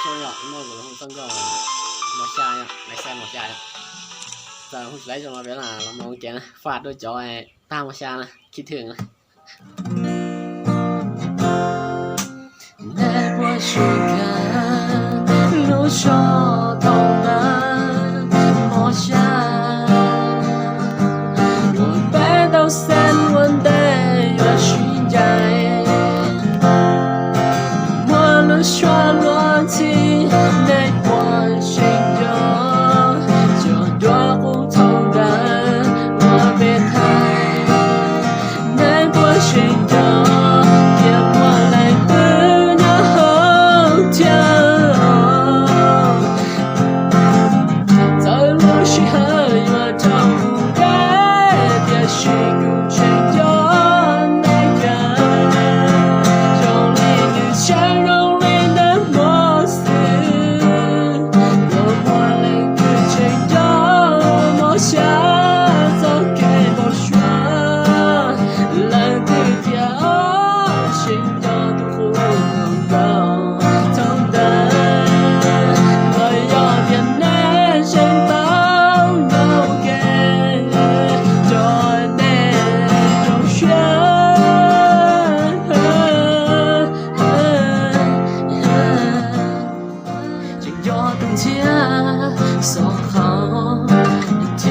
重要，那我会增个มาชาเนี่ยไม่ใช่มาชาเนี่ยแต่ผมไล่จนมาเป็นอะไรเรามองแกนะฟาดด้วยจอไอ้ตามมาชานะคิดถึงนะ我是个路上头的梦想，我背到三万的月寻在，我路上落起ในวัน心中，就多不同的我别太ในวัน心中。所好一天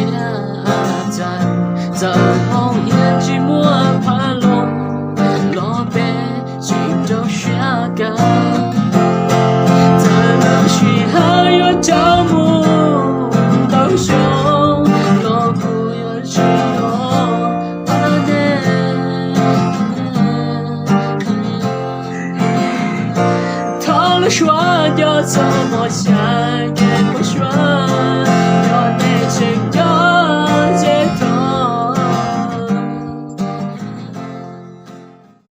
在红颜寂寞爬落落被心中雪干，在流星还有朝暮都凶落不有许多阿内逃了说掉怎么下